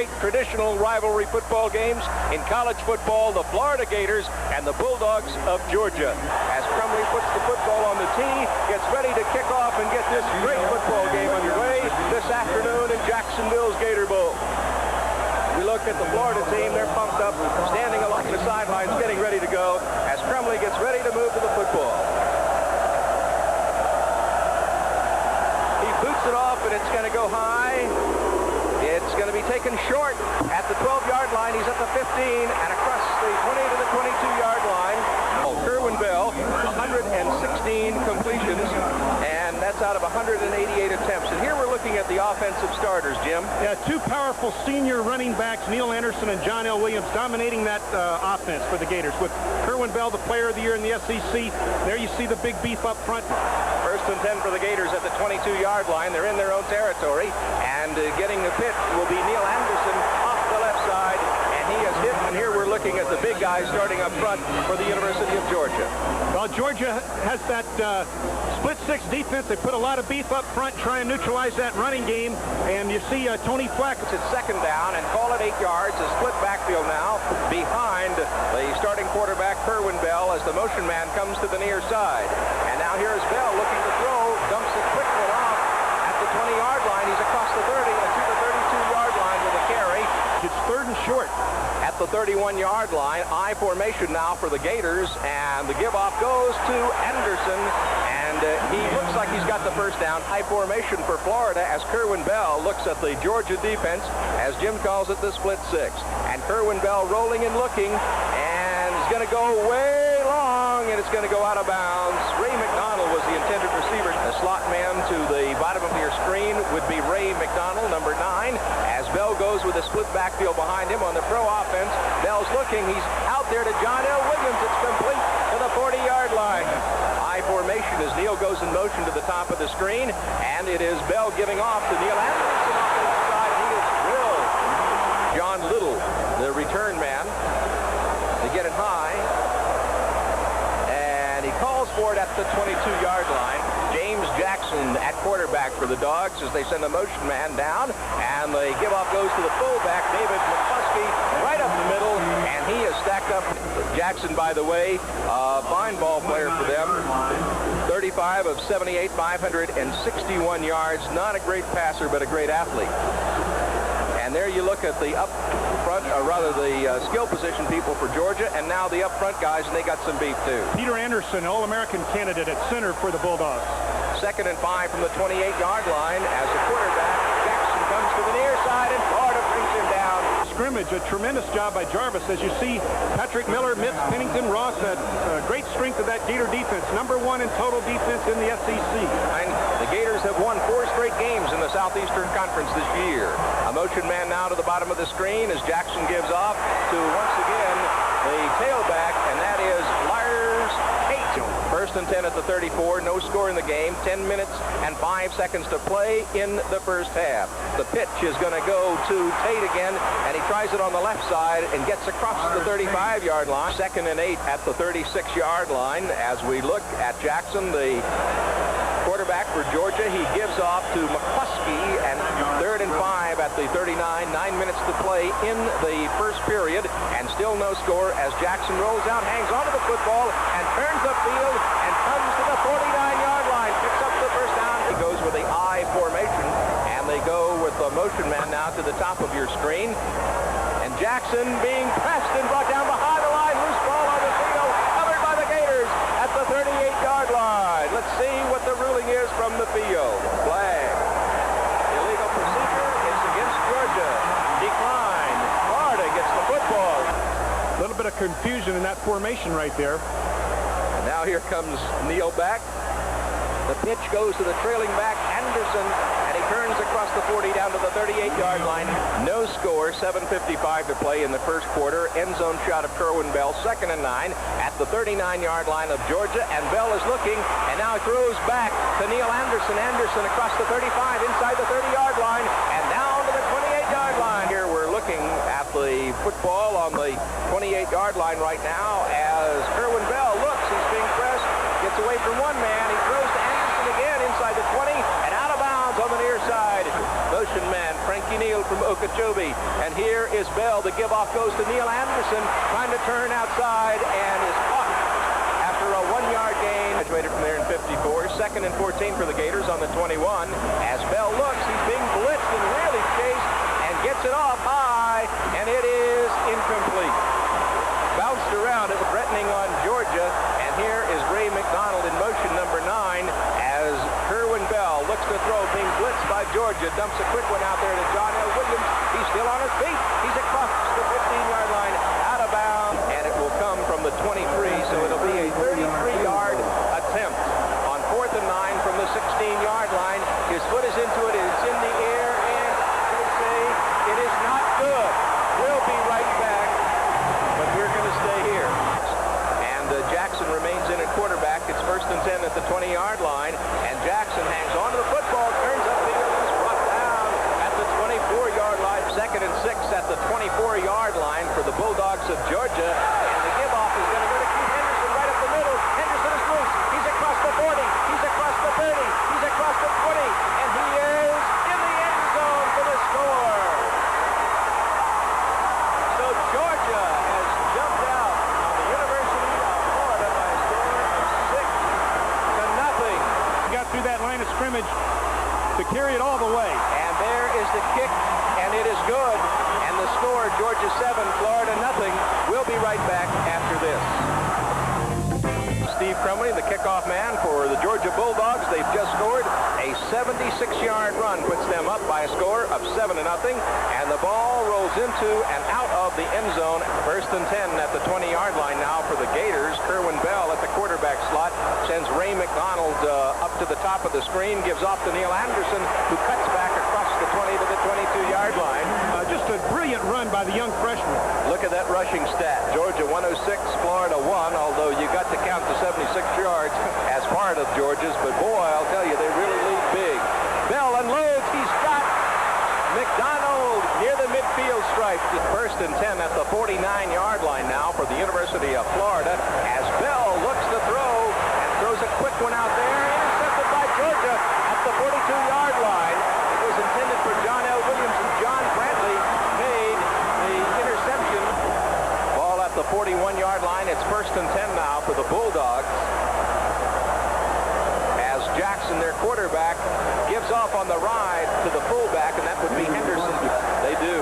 great traditional rivalry football games in college football, the Florida Gators and the Bulldogs of Georgia. As Crumley puts the football on the tee, gets ready to kick off and get this great football game underway this afternoon in Jacksonville's Gator Bowl. We look at the Florida team, they're pumped up, standing along the sidelines, getting ready to go as Crumley gets ready to move to the football. He boots it off and it's going to go high. It's going to be taken short at the 12-yard line. He's at the 15 and across the 20 to the 22-yard line. Kerwin Bell, 116 completions, and that's out of 188 attempts. And here we're looking at the offensive starters, Jim. Yeah, two powerful senior running backs, Neil Anderson and John L. Williams, dominating that offense for the Gators. With Kerwin Bell, the player of the year in the SEC, there you see the big beef up front. First and 10 for the Gators at the 22-yard line. They're in their own territory, and getting the pitch will be Neil Anderson off the left side, and he has hit. And here we're looking at the big guy starting up front for the University of Georgia. Well, Georgia has that split six defense. They put a lot of beef up front, try and neutralize that running game. And you see Tony Fleck. It's second down and call it 8 yards. A split backfield now behind the starting quarterback, Kerwin Bell, as the motion man comes to the near side. And now here's Bell looking to throw, dumps a quick one off at the 20-yard line. He's across the 30 and to the 32-yard line with a carry. It's third and short. At the 31-yard line, I formation now for the Gators, and the give-off goes to Anderson, and he looks like he's got the first down. High formation for Florida as Kerwin Bell looks at the Georgia defense, as Jim calls it, the split six. And Kerwin Bell rolling and looking, and he's going to go way long, and it's going to go out of bounds. Ray McDonald was the intended receiver. The slot man to the bottom of your screen would be Ray McDonald, number 9, as Bell goes with a split backfield behind him on the pro offense. Bell's looking. He's out there to John L. Williams. It's complete to the 40-yard line. High formation as Neil goes in motion to the top of the screen, and it is Bell giving off to Neil Anderson off the left side. He is drilled. John Little, the return man, to get it high, and he calls for it at the 22-yard line. James Jackson at quarterback for the Dogs as they send the motion man down, and the give-off goes to the fullback, David McCluskey, right up the middle, and he is stacked up. Jackson, by the way, a fine ball player for them. 35 of 78, 561 yards. Not a great passer, but a great athlete. And there you look at the up front, or rather the skill position people for Georgia, and now the up front guys, and they got some beef too. Peter Anderson, All-American candidate at center for the Bulldogs. 2nd and 5 from the 28-yard line as the quarterback, Jackson, comes to the near side, and Florida brings him down. Scrimmage, a tremendous job by Jarvis. As you see, Patrick Miller, Mitch Pennington, Ross, a great strength of that Gator defense. Number 1 in total defense in the SEC. And the Gators have won 4 straight games in the Southeastern Conference this year. A motion man now to the bottom of the screen as Jackson gives off to, once again, the tailback, and that is Lars Tate. 1st and 10 at the 34. No score in the game. 10 minutes and 5 seconds to play in the first half. The pitch is going to go to Tate again, and he tries it on the left side and gets across the 35-yard line. 2nd and 8 at the 36-yard line as we look at Jackson, the quarterback for Georgia. He gives off to McCluskey, and 3rd and 5 at the 39. 9 minutes to play in the first period, and still no score as Jackson rolls out, hangs onto the football, and turns upfield and comes to the 49-yard line. Picks up the first down. He goes with the I formation, and they go with the motion man now to the top of your screen. And Jackson being pressed and brought down behind the line. Loose ball on the field, covered by the Gators at the 38-yard line. Let's see what the ruling is from the field. Flag. Illegal procedure is against Georgia. Decline. Florida gets the football. A little bit of confusion in that formation right there. And now here comes Neil back. The pitch goes to the trailing back, Anderson, and he turns across the 40 down to the 38-yard line. No score, 7:55 to play in the first quarter. End zone shot of Kerwin Bell, 2nd and 9 at the 39-yard line of Georgia, and Bell is looking, and now he throws back to Neil Anderson. Anderson across the 35, inside the 30-yard line, and down to the 28-yard line. Here we're looking at the football on the 28-yard line right now as Kerwin Bell looks. He's being pressed, gets away from one man. He throws to Anderson again inside the 20 and out of bounds on the near side. Motion man Frankie Neal from Oak Okeechobee. And here is Bell. The give-off goes to Neil Anderson, trying to turn outside and is caught after a 1-yard gain. Graduated from there in 54. 2nd and 14 for the Gators on the 21. As Bell looks, he's being blitzed and really chased and gets it off high, and it is incomplete. Bounced around, it was threatening on Georgia, and here is Ray McDonald in motion number 9 as Kerwin Bell looks to throw, being blitzed by Georgia, dumps a quick one out there to John L. Williams. He's still on his feet. He's across the 15-yard line, out of bounds, and it will come from the 23, so it'll be a 33-yard attempt on 4th and 9 from the 16-yard line. His foot is into it. It's in the air, and they say it is not good. We'll be right back, but we're going to stay here. And Jackson remains in at quarterback. It's 1st and 10 at the 20-yard line, and Jackson hangs on to the football, turns up the field, is brought down at the 24-yard line. 2nd and 6 at the 24-yard line for the Bulldogs of Georgia, and the give-off is going to go to Keith Henderson right up the middle. Henderson is loose. He's across the 40. He's across the 30. He's across the 20, and he is in the end zone for the score. So Georgia has jumped out on the University of Florida by a score of 6-0. He got through that line of scrimmage to carry it all the way. And there is the kick, and it is good. And the score, Georgia 7, Florida nothing. We'll be right back after this. Steve Crumley, the kickoff man for the Georgia Bulldogs. They've just scored a 76-yard run, puts them up by a score of 7-0, and the ball rolls into and out of the end zone. 1st and 10 at the 20-yard line now for the Gators. Kerwin Bell at the quarterback slot sends Ray McDonald up to the top of the screen, gives off to Neil Anderson, who cuts back across the 20 to the 22-yard line. Just a brilliant run by the young freshman. Look at that rushing stat. Georgia 106, Florida 1, although you got to count the 76 yards as part of Georgia's, but boy, I'll tell you, they really lead big. Bell unloads. He's got McDonald near the midfield stripe. 1st and 10 at the 49-yard line now for the University of Florida as Bell looks to throw and throws a quick one out there. Intercepted by Georgia at the 42-yard line. It was intended for John L. Williams, and John Brantley made the interception. Ball at the 41-yard line. It's 1st and 10 now for the Bulldogs. Jackson, their quarterback, gives off on the ride to the fullback, and that would be Henderson. They do.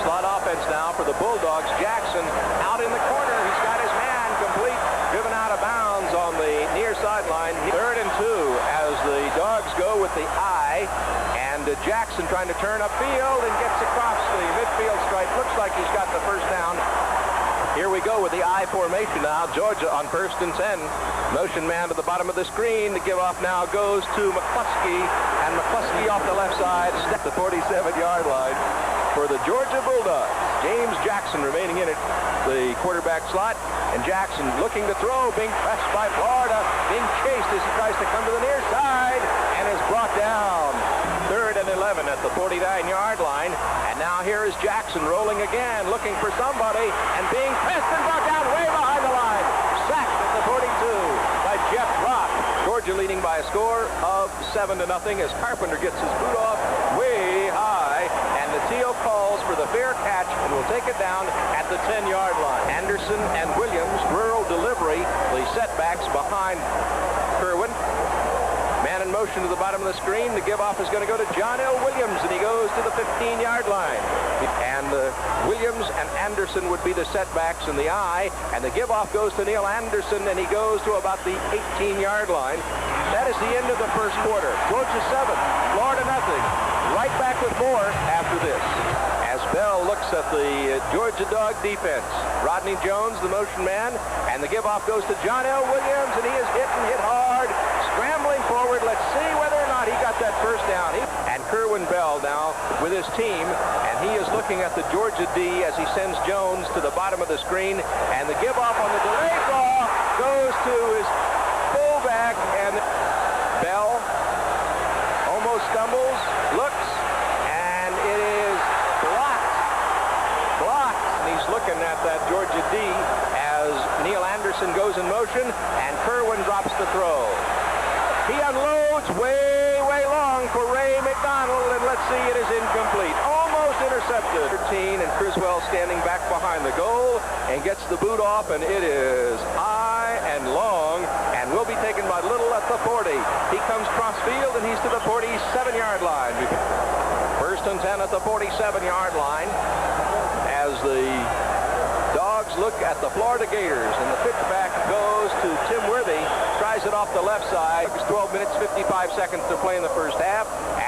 Slot offense now for the Bulldogs. Jackson out in the corner. He's got his man complete, driven out of bounds on the near sideline. 3rd and 2 as the Dogs go with the I, and Jackson trying to turn upfield and gets across the midfield stripe. Looks like he's got the first down. Here we go with the I formation now. Georgia on 1st and 10. Motion man to the bottom of the screen. The give off now goes to McCluskey, and McCluskey off the left side, step the 47-yard line for the Georgia Bulldogs. James Jackson remaining in it, the quarterback slot, and Jackson looking to throw, being pressed by Florida, being chased as he tries to come to the near side, and is brought down. 3rd and 11 at the 49-yard line, and now here is Jackson rolling again, looking for somebody, and being pressed and brought down way behind the line. Sacked at the 42 by Jeff Rock. Georgia leading by a score of 7-0 as Carpenter gets his boot off way high, and the Teal calls for the fair catch and will take it down at the 10-yard line. Anderson and Williams, rural delivery, the setbacks behind Kerwin. Man in motion to the bottom of the screen. The give-off is going to go to John L. Williams, and he goes to the 15-yard line. And Williams and Anderson would be the setbacks in the I, and the give-off goes to Neil Anderson, and he goes to about the 18-yard line. That is the end of the first quarter. Georgia 7, Florida nothing. Right back with more after this. As Bell looks at the Georgia Dog defense. Rodney Jones, the motion man, and the give-off goes to John L. Williams, and he is hit and hit hard. Scrambling forward. Let's see whether or not he got that first down. And Kerwin Bell now with his team, and he is looking at the Georgia D as he sends Jones to the bottom of the screen, and the give-off on the delayed draw goes to his fullback, and Bell almost stumbles, looks, and it is blocked. And he's looking at that Georgia D as Neil Anderson goes in motion, and Kerwin drops the throw. He unloads way long for Ray McDonald, and let's see, it is incomplete. Almost intercepted. 13, and Criswell standing back behind the goal and gets the boot off, and it is high and long and will be taken by Little at the 40. He comes cross field, and he's to the 47-yard line. First and 10 at the 47-yard line as the Dogs look at the Florida Gators, and the pitch back goes to Tim Worthy. Tries it off the left side. It's 12 minutes, 55 seconds to play in the first half,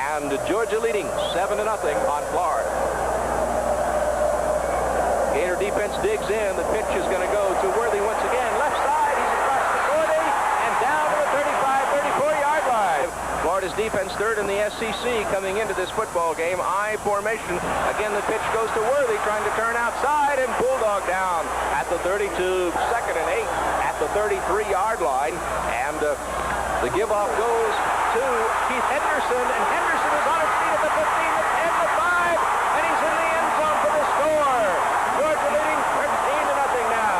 and Georgia leading 7-0 on Florida. Gator defense digs in. The pitch is going to go to Worthy once again. Left side, he's across the 40 and down to the 35, 34-yard line. Florida's defense third in the SEC coming into this football game. I formation. Again, the pitch goes to Worthy, trying to turn outside, and Bulldog down at the 32. Second and 8 at the 33-yard line. And the give-off goes to Keith Henderson, and Henderson is on his feet at the 15, the 10, the 5, and he's in the end zone for the score. Georgia leading 13-0 now.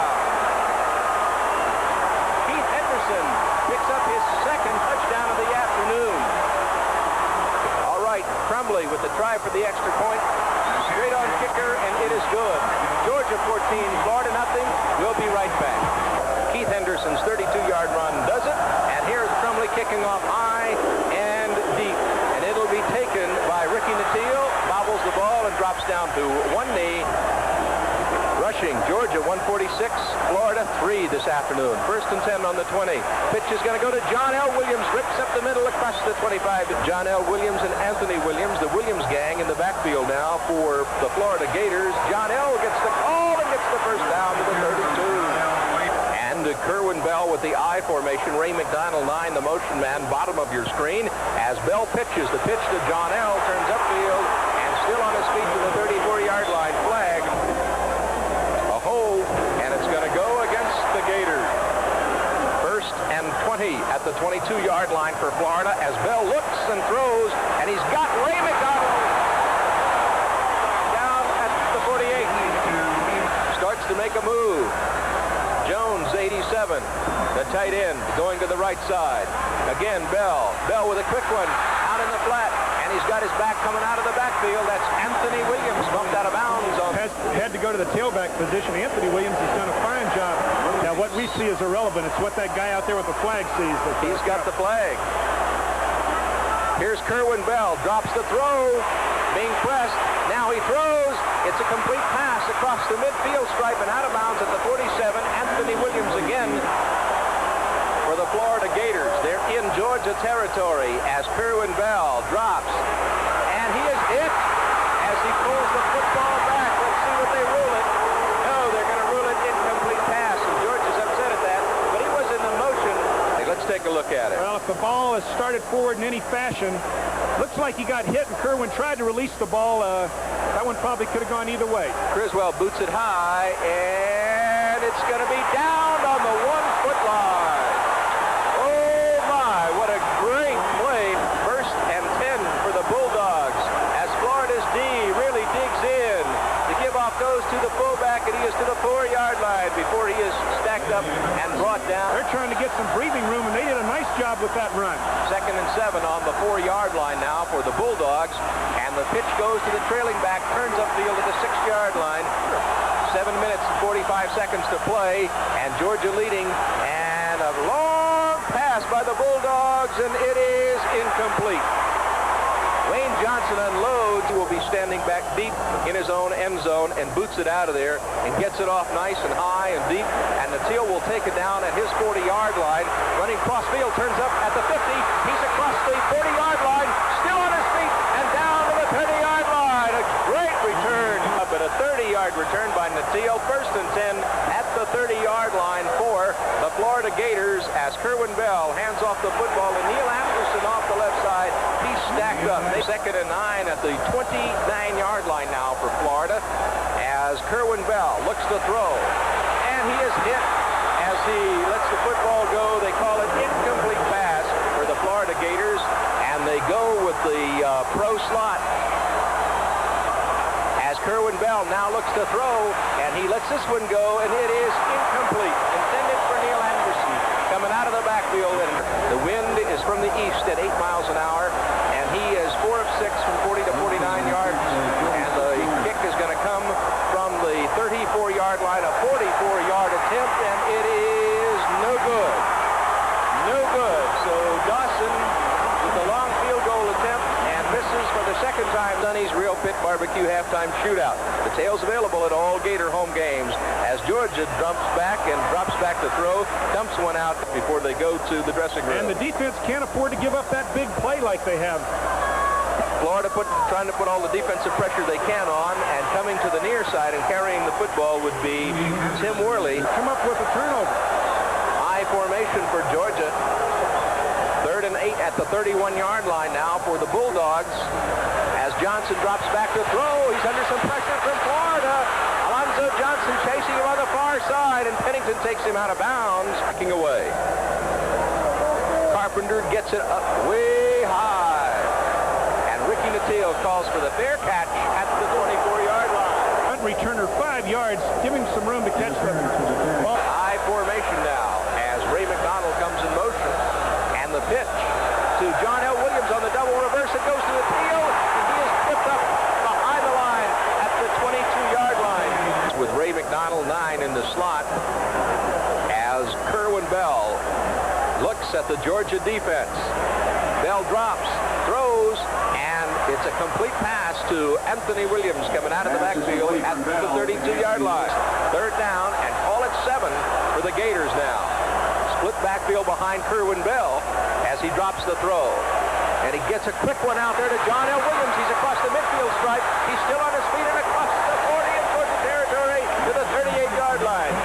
Keith Henderson picks up his second touchdown of the afternoon. All right, Crumbly with the try for the extra point. Straight on kicker, and it is good. Georgia 14, Florida nothing. We'll be right back. Keith Henderson's 32-yard run does it, and here's Crumbly kicking off high and deep, and it'll be taken by Ricky Nattiel. Bobbles the ball and drops down to one knee. Rushing, Georgia 146, Florida 3 this afternoon. First and 10 on the 20. Pitch is going to go to John L. Williams. Rips up the middle across the 25. John L. Williams and Anthony Williams, the Williams gang in the backfield now for the Florida Gators. John L. gets the call and gets the first down to the 32. And Kerwin Bell with the I formation. Ray McDonald 9, the motion man, bottom of your screen. As Bell pitches, the pitch to John L. turns upfield and still on his feet to the 34-yard line. Flag. A hold, and it's going to go against the Gators. First and 20 at the 22-yard line for Florida as Bell looks and throws, and he's got Ray McDonald down at the 48. Starts to make a move. Jones, 87, the tight end, going to the right side. Again, Bell. Bell with a quick one out in the flat, and he's got his back coming out of the backfield. That's Anthony Williams, bumped out of bounds. Had to go to the tailback position. Anthony Williams has done a fine job. Now, what we see is irrelevant. It's what that guy out there with the flag sees. He's got the flag. Here's Kerwin Bell, drops the throw, being pressed. Now he throws. It's a complete pass across the midfield stripe and out of bounds at the 47. Anthony Williams again for the Florida Gators. They're in Georgia territory as Kerwin Bell drops. And he is hit as he pulls the football back. Let's see what they rule it. No, they're going to rule it incomplete pass. And Georgia's upset at that. But he was in the motion. Hey, let's take a look at it. Well, if the ball is started forward in any fashion, looks like he got hit, and Kerwin tried to release the ball. That one probably could have gone either way. Criswell boots it high, and it's going to be down on the 1-foot line. Oh, my, what a great play. First and 10 for the Bulldogs as Florida's D really digs in. The give-off goes to the fullback, and he is to the 4-yard line before he is stacked up and brought down. They're trying to get some breathing room, and they did a nice job with that run. Second and 7 on the 4-yard line now for the Bulldogs, and the pitch goes to the trailing back, turns upfield at the 6-yard line. 7 minutes and 45 seconds to play, and Georgia leading, and a long pass by the Bulldogs, and it is incomplete. Wayne Johnson unloads, will be standing back deep in his own end zone and boots it out of there and gets it off nice and high and deep, and Nattiel will take it down at his 40-yard line. Running cross field, turns up at the 50. He's across the 40-yard line, still on his feet, and down to the 30-yard line. A great return, but a 30-yard return by Nattiel. First and 10 at the 30-yard line for the Florida Gators as Kerwin Bell hands off the football to Neil Anderson off the left side. He's stacked up. Second and 9 at the 29-yard line now for Florida as Kerwin Bell looks to throw, and he is hit as he lets the football go. They call it incomplete pass for the Florida Gators, and they go with the pro slot as Kerwin Bell now looks to throw, and he lets this one go, and it is incomplete. Intended for Neil Anderson coming out of the backfield, and the wind is from the east at 8 miles an hour, and he is 4 of 6 from 40 to 49 yards, and the kick is barbecue halftime shootout. The tail's available at all Gator home games as Georgia drops back to throw, dumps one out before they go to the dressing room. And the defense can't afford to give up that big play like they have. Florida trying to put all the defensive pressure they can on, and coming to the near side and carrying the football would be Tim Worley. Come up with a turnover. High formation for Georgia. 3rd and 8 at the 31-yard line now for the Bulldogs. As Johnson drops back to throw, he's under some pressure from Florida. Alonzo Johnson chasing him on the far side, and Pennington takes him out of bounds, backing away. Carpenter gets it up way high. And Ricky Natile calls for the fair catch at the 24-yard line. Punt returner 5 yards, giving some room to catch them. High formation now as Ray McDonald comes in motion. And the pitch to John L. Williams on the double reverse. It goes to Natile. He is tripped up behind the line at the 22-yard line. With Ray McDonald 9 in the slot as Kerwin Bell looks at the Georgia defense. Bell drops, throws, and it's a complete pass to Anthony Williams coming out of the backfield at the 32-yard line. 3rd down, and call it 7 for the Gators now. Split backfield behind Kerwin Bell as he drops the throw. And he gets a quick one out there to John L. Williams. He's across the midfield stripe. He's still on his feet and across the 40 and towards the territory to the 38-yard line.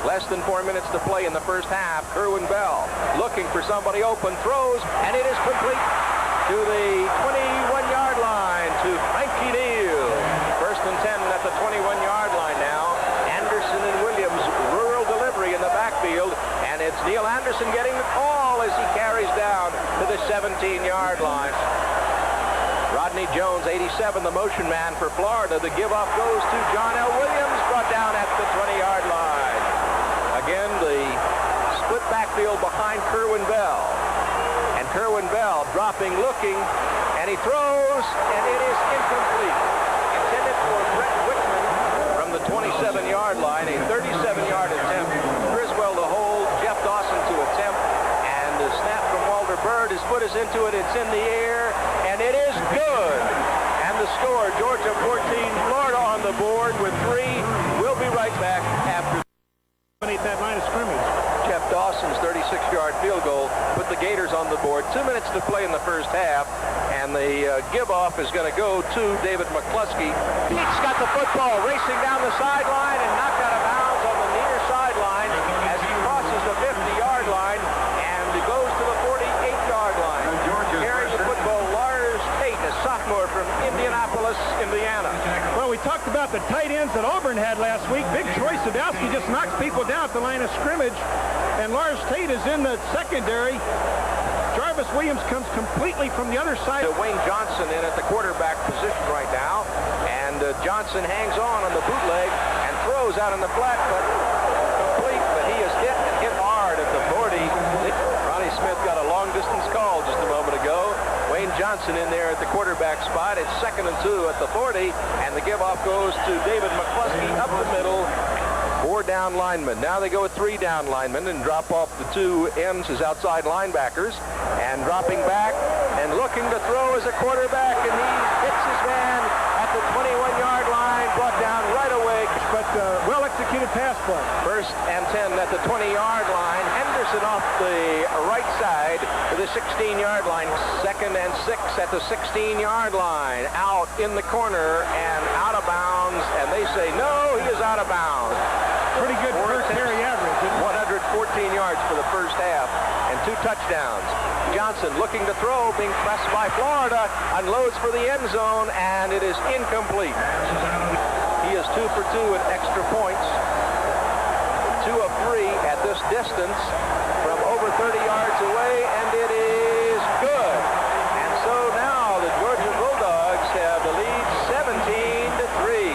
Less than 4 minutes to play in the first half. Kerwin Bell looking for somebody open, throws, and it is complete to the 21-yard line to Frankie Neal. 1st and 10 at the 21-yard line now. Anderson and Williams, rural delivery in the backfield, and it's Neal Anderson getting the call as he carries down to the 17-yard line. Rodney Jones, 87, the motion man for Florida. The give-off goes to John L. Williams, brought down at the 20-yard line. Again, the split backfield behind Kerwin Bell. And Kerwin Bell dropping, looking, and he throws, and it is incomplete. Intended for Brett Wickman from the 27-yard line, a 37-yard attempt. Criswell to hold, Jeff Dawson to attempt, and the snap from Walter Bird. His foot is into it, it's in the air, and it is good. And the score, Georgia 14, Florida on the board with 3. We'll be right back after That line of scrimmage. Jeff Dawson's 36-yard field goal put the Gators on the board. 2 minutes to play in the first half, and the give-off is going to go to David McCluskey. Pete's got the football racing down the sideline and knocked out of bounds on the near sideline as he crosses the 50-yard line and goes to the 48-yard line. Carrying the football, Lars Tate, a sophomore from Indianapolis, Indiana. Well, we talked about the tight ends that Auburn had last week. Big Troy Sadowski just knocks people down at the line of scrimmage, and Lars Tate is in the secondary. Jarvis Williams comes completely from the other side. Wayne Johnson in at the quarterback position right now, and Johnson hangs on the bootleg and throws out in the flat, but complete, but he is hit and hit hard at the 40. Ronnie Smith got a long-distance call just a moment ago. Wayne Johnson in there at the quarterback spot. It's 2nd and 2 at the 40, and the give-off goes to David McCluskey up the middle. 4 down linemen. Now they go with 3 down linemen and drop off the 2 ends as outside linebackers. And dropping back and looking to throw as a quarterback, and he hits his man at the 21-yard line, brought down right away. But well-executed pass play. 1st and 10 at the 20-yard line. Henderson off the right side to the 16-yard line. 2nd and 6 at the 16-yard line. Out in the corner and out of bounds, and they say no, he is out of bounds. Pretty good first carry average. 114 yards for the first half and 2 touchdowns. Johnson looking to throw, being pressed by Florida, unloads for the end zone, and it is incomplete. He is 2 for 2 at extra points. 2 of 3 at this distance from over 30 yards away, and it is good. And so now the Georgia Bulldogs have the lead 17-3.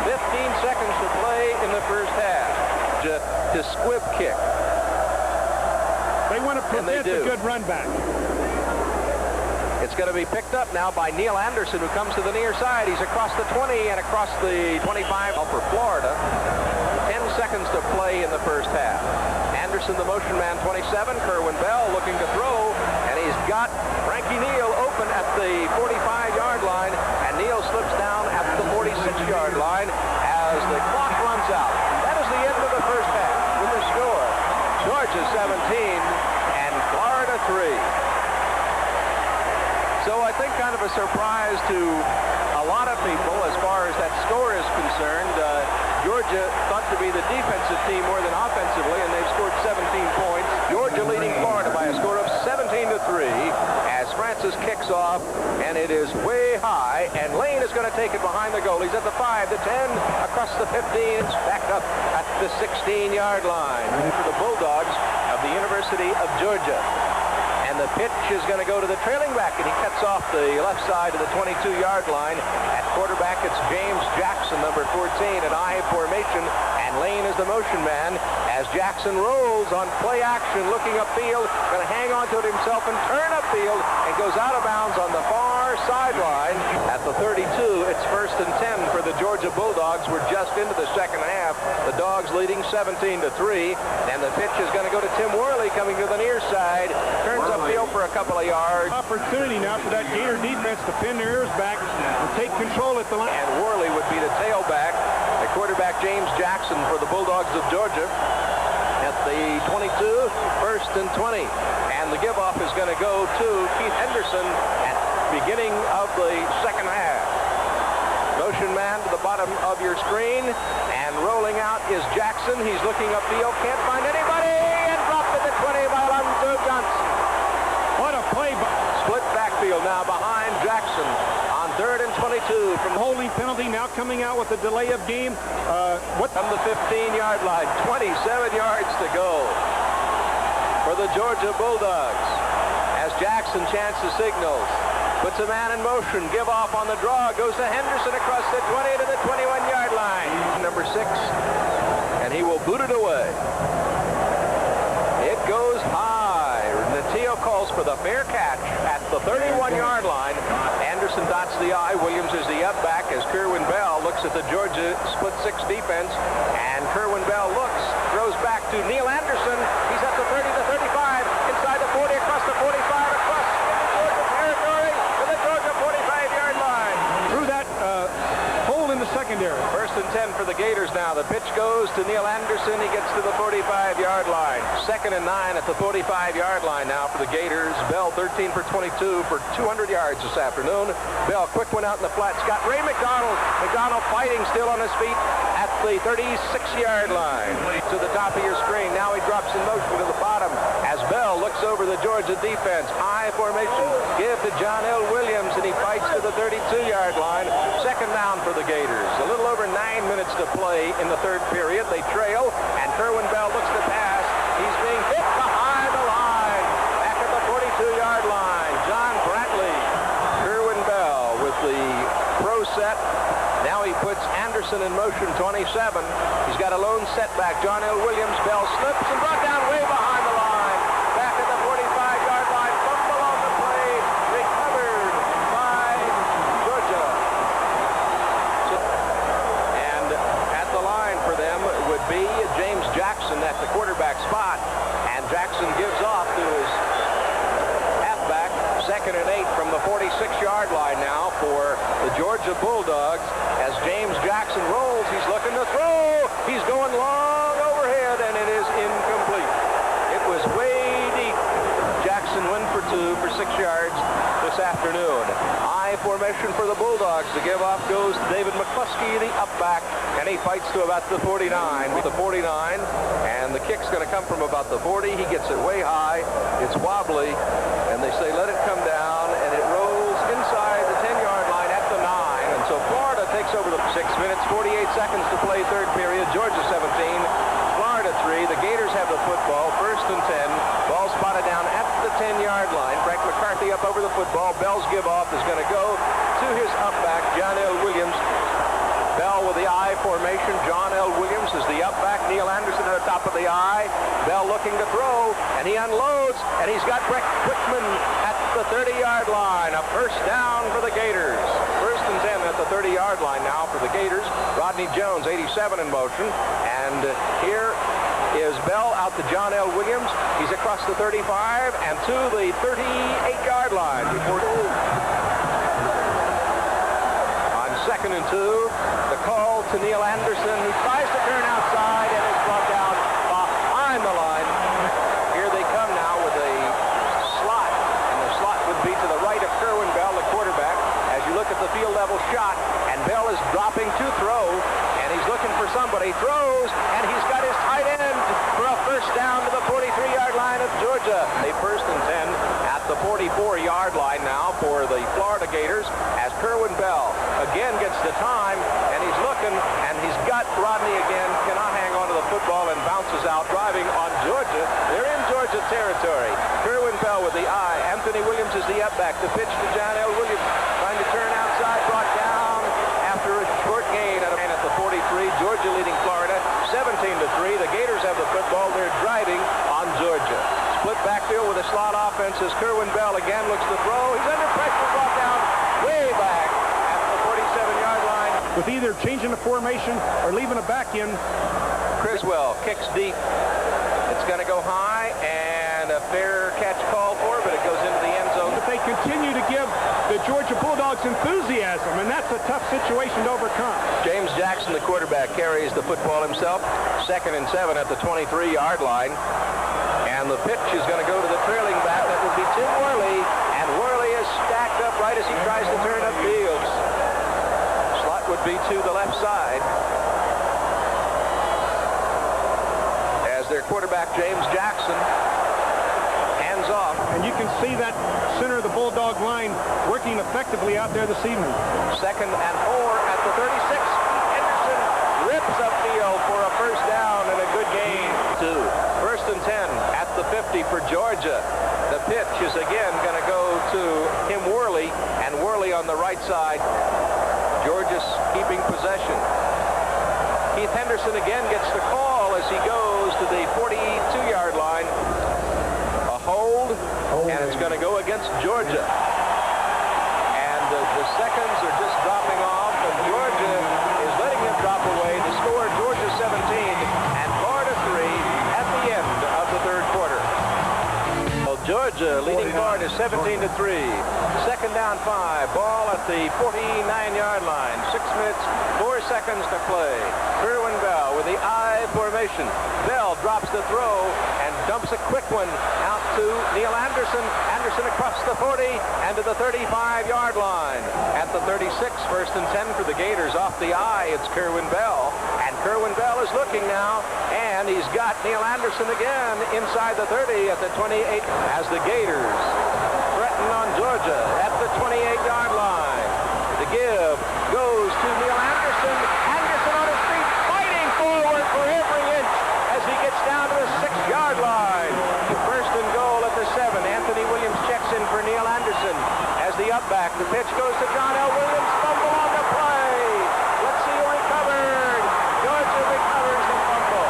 15 seconds to play in the first half. To squib kick. They want to prevent a good run back. It's going to be picked up now by Neal Anderson, who comes to the near side. He's across the 20 and across the 25 for Florida. 10 seconds to play in the first half. Anderson, the motion man, 27. Kerwin Bell looking to throw, and he's got Frankie Neal open at the 45-yard line, and Neal slips down think kind of a surprise to a lot of people as far as that score is concerned. Georgia thought to be the defensive team more than offensively, and they've scored 17 points. Georgia leading Florida by a score of 17-3 as Francis kicks off, and it is way high, and Lane is going to take it behind the goal. He's at the 5, the 10, across the 15, back up at the 16-yard line for the Bulldogs of the University of Georgia. And the pitch is going to go to the trailing back, and he cuts off the left side of the 22-yard line. At quarterback, it's James Jackson, number 14, an I formation, and Lane is the motion man as Jackson rolls on play action, looking upfield, going to hang on to it himself and turn upfield, and goes out of bounds on the far sideline. At the 32, it's 1st and 10 for the Georgia Bulldogs. We're just into the second half. The Dogs leading 17-3, and the pitch is going to go to Tim Worley, coming to the near side, turns upfield for a couple of yards. Opportunity now for that Gator defense to pin their ears back and take control at the line. And Worley would be the tailback. The quarterback, James Jackson, for the Bulldogs of Georgia. At the 22, 1st and 20. And the give-off is going to go to Keith Henderson at the beginning of the second half. Motion man to the bottom of your screen. And rolling out is Jackson. He's looking upfield, can't find anybody, and dropped at the 20 by Alonzo Johnson. What a play. Split backfield now behind Jackson on 3rd and 22 from holding penalty, now coming out with a delay of game. From the 15-yard line, 27 yards to go for the Georgia Bulldogs as Jackson chances signals. Puts a man in motion, give off on the draw, goes to Henderson across the 20 to the 21-yard line. Number 6, and he will boot it away. It goes high. Natio calls for the fair catch at the 31-yard line. Anderson dots the I. Williams is the up back as Kerwin Bell looks at the Georgia split 6 defense, and Kerwin Bell looks, throws back to Neil Anderson. He's at the 30 to 35, inside the 40, across the 45, across Georgia territory to the Georgia 45-yard line. Through that hole in the secondary. 1st and 10 for the Gators now. The pitch goes to Neil Anderson. He gets to the 45-yard line. 2nd and 9 at the 45-yard line now for the Gators. Bell 13 for 22 for 200 yards this afternoon. Bell, quick one out in the flats. Got Ray McDonald. McDonald fighting still on his feet at the 36-yard line. To the top of your screen. Now he drops in motion to the bottom as Bell looks over the Georgia defense. High formation. Give to John L. Williams, and he fights to the 32-yard line. 2nd down for the Gators. A little over 9 minutes to play in the 3rd period. They trail, and Kerwin Bell looks to pass. He's being hit behind the line. Back at the 42-yard line. John Brantley. Kerwin Bell with the pro set. Now he puts Anderson in motion, 27. He's got a lone setback. John L. Williams. Bell slips and brought down way behind the line. Back at the 45-yard line. Fumble on the play. Recovered by Georgia. And at the line for them would be James Jackson at the quarterback spot. And Jackson gives off to his halfback. 2nd and 8 from the 46-yard line now for the Georgia Bulldogs as James Jackson rolls. He's looking to throw. He's going long overhead, and it is incomplete. It was way deep. Jackson went for 2 for 6 yards this afternoon. I formation for the Bulldogs. The give off goes to David McCluskey, the up back, and he fights to about the 49. The 49, and the kick's going to come from about the 40. He gets it way high. It's wobbly, and they say let it come down, and it rolls inside the 10-yard line at the 9. And so Florida takes over the 6 minutes, 48 seconds to play 3rd period. Georgia 17, Florida 3. The Gators have the football, 1st and 10. Ball spotted down at the 10-yard line. Frank McCarthy up over the football. Bell's give off is going to go to his up back, John L. Williams. Bell with the I formation. John L. Williams is the up back. Neil Anderson at the top of the I. Bell looking to throw, and he unloads, and he's got Brett Quickman at the 30-yard line. A 1st down for the Gators. 1st and 10 at the 30-yard line now for the Gators. Rodney Jones, 87 in motion, and here is Bell out to John L. Williams. He's across the 35 and to the 38-yard line. On 2nd and 2, the call to Neil Anderson, who tries to turn outside and is brought down behind the line. Here they come now with a slot, and the slot would be to the right of Kerwin Bell, the he throws, and he's got his tight end for a first down to the 43-yard line of Georgia. A 1st and 10 at the 44-yard line now for the Florida Gators as Kerwin Bell again gets the time, and he's looking, and he's got Rodney again, cannot hang on to the football and bounces out, driving on Georgia. They're in Georgia territory. Kerwin Bell with the eye. Anthony Williams is the up back. The pitch to John L. Williams, trying to turn outside, brought down after a short gain at the 43. Georgia leading Florida 17-3. The Gators have the football. They're driving on Georgia. Split backfield with a slot offense as Kerwin Bell again looks to throw. He's under pressure, brought down way back at the 47-yard line. With either changing the formation or leaving a back in. Criswell kicks deep. It's going to go high, and a fair catch called for, but it goes into the end zone. But they continue to give the Georgia Bulldogs enthusiasm, and that's a tough situation to overcome. James Jackson, the quarterback, carries the football himself. 2nd and 7 at the 23-yard line. And the pitch is going to go to the trailing back. That would be Tim Worley, and Worley is stacked up right as he tries to turn upfield. Slot would be to the left side. Their quarterback, James Jackson, hands off. And you can see that center of the Bulldog line working effectively out there this evening. 2nd and 4 at the 36. Henderson rips upfield for a first down and a good gain. 1st and 10 at the 50 for Georgia. The pitch is again going to go to Tim Worley, and Worley on the right side. Georgia's keeping possession. Keith Henderson again gets the call as he goes to the 42-yard line. A hold, and it's going to go against Georgia. And the seconds are just dropping off, and Georgia is letting them drop away. The score, Georgia 17 and Florida 3 at the end of the 3rd quarter. Well, Georgia leading Florida 17-3. 2nd down 5. Ball at the 49-yard line. 6 minutes, 4 seconds to play. Kerwin Bell with the I formation. Bell drops the throw and dumps a quick one out to Neil Anderson. Anderson across the 40 and to the 35-yard line. At the 36, 1st and 10 for the Gators. Off the I, it's Kerwin Bell. And Kerwin Bell is looking now, and he's got Neil Anderson again inside the 30 at the 28 as the Gators threaten on Georgia at the 28-yard line. The give goes to Neil Anderson. Anderson on his feet, fighting forward for every inch as he gets down to the 6-yard line. 1st and goal at the 7. Anthony Williams checks in for Neil Anderson as the up back. The pitch goes to John L. Williams. Fumble on the play. Let's see who recovered. Georgia recovers the fumble.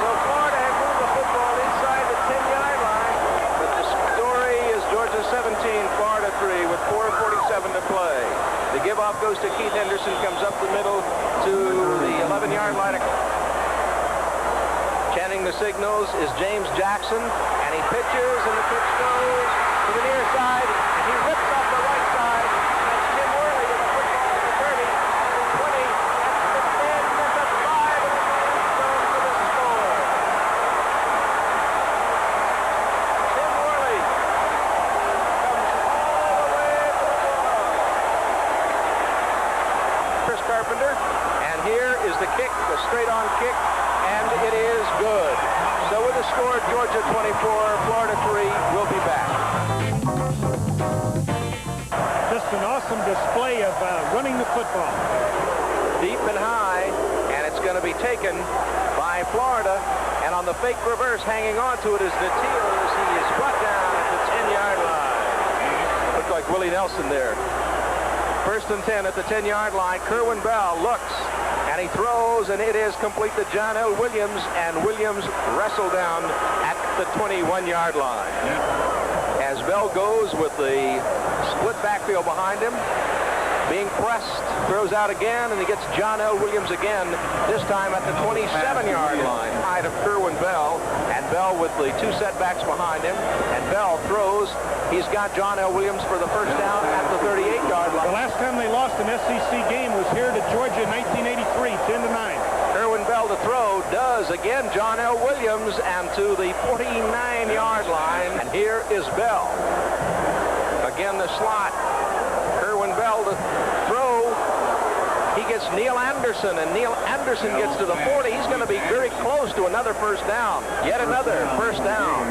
So Florida had moved the football inside the 10-yard line, but the story is Georgia 17, Florida 3 with 4:47 to play. The give-off goes to Keith Henderson, comes up the middle to the 11-yard line. Chanting the signals is James Jackson, and he pitches, and the pitch goes to the near side, and he rips off the right side. That's Tim Worley with the football at the 30, at the 20, at the 10, at the 5, and the end zone for the score. Tim Worley comes all the way to the ball. Chris Carpenter, and here is the kick, the straight-on kick, and it is good. So with the score, Georgia 24, Florida 3. We'll be back. Just an awesome display of running the football. Deep and high, and it's going to be taken by Florida. And on the fake reverse, hanging on to it is Natil as he is brought down at the 10-yard line. Looked like Willie Nelson there. 1st and 10 at the 10-yard line. Kerwin Bell looks, and he throws, and it is complete to John L. Williams, and Williams wrestled down at the 21-yard line. As Bell goes with the split backfield behind him, being pressed, throws out again, and he gets John L. Williams again, this time at the 27-yard line. Height of Kerwin Bell, and Bell with the 2 setbacks behind him, and Bell throws. He's got John L. Williams for the first down at the 38-yard line. The last time they lost an SEC game was here to Georgia in 1983, 10-9. Kerwin Bell to throw, does again John L. Williams, and to the 49-yard line. And here is Bell. Again the slot. Kerwin Bell to throw. He gets Neil Anderson, and Neil Anderson gets to the 40. He's going to be very close to another first down. Yet another first down.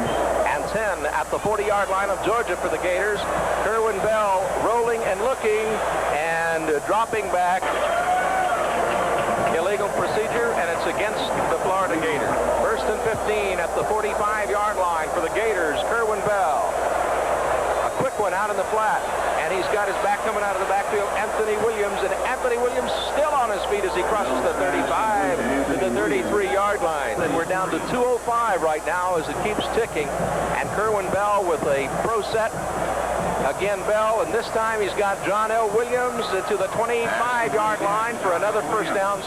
And 10 at the 40-yard line of Georgia for the Gators. Kerwin Bell rolling and looking and dropping back. Illegal procedure, and it's against the Florida Gators. First and 15 at the 45-yard line for the Gators. Kerwin Bell. A quick one out in the flat. And he's got his back coming out of the backfield, Anthony Williams. And Anthony Williams still on his feet as he crosses the 35 to the 33-yard line. And we're down to 2:05 right now as it keeps ticking. And Kerwin Bell with a pro set. Again, Bell, and this time he's got John L. Williams to the 25-yard line for another first down.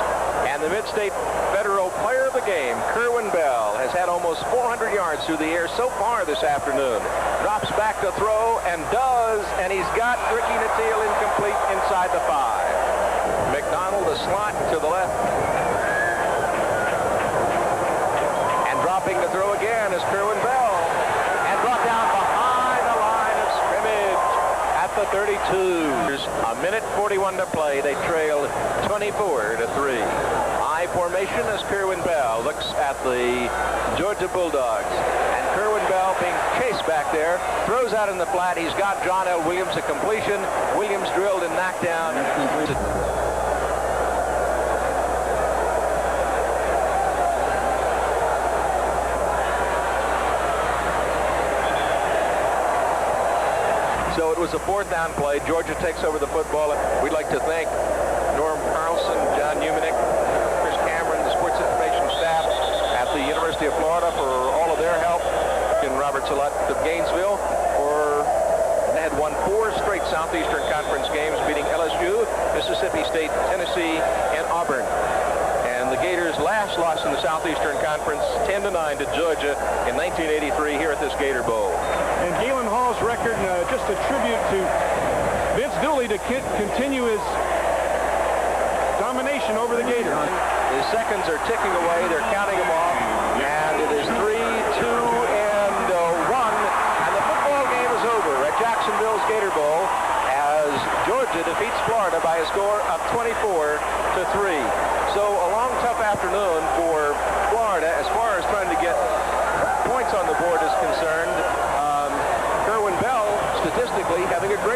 And the Mid-State Federal Player of the Game, Kerwin Bell, has had almost 400 yards through the air so far this afternoon. Drops back to throw and does, and he's got Ricky Natile incomplete inside the 5. McDonald, the slot to the left. And dropping to throw again is Kerwin Bell. And brought down behind the line of scrimmage at the 32. There's a minute 41 to play. They trail 24-3. High formation as Kerwin Bell looks at the Georgia Bulldogs. And Kerwin Bell being chased back there. Throws out in the flat. He's got John L. Williams a completion. Williams drilled and knocked down. So it was a fourth down play. Georgia takes over the football. We'd like to thank Norm Carlson, John Newmanick, Chris Cameron, the sports information staff at the University of Florida for all of their help. And Robert Salat of Gainesville they had won 4 straight Southeastern Conference games, beating LSU, Mississippi State, Tennessee, and Auburn. And the Gators' last loss in the Southeastern Conference, 10-9 to Georgia in 1983 here at this Gator Bowl. And Galen Hall's record, just a tribute to Vince Dooley to continue his domination over the Gators. The seconds are ticking away. They're counting them off. And it is 3, 2, and 1. And the football game is over at Jacksonville's Gator Bowl as Georgia defeats Florida by a score of 24-3. So a long, tough afternoon for Florida as far as trying to get points on the board is concerned. Kerwin Bell, statistically, having a great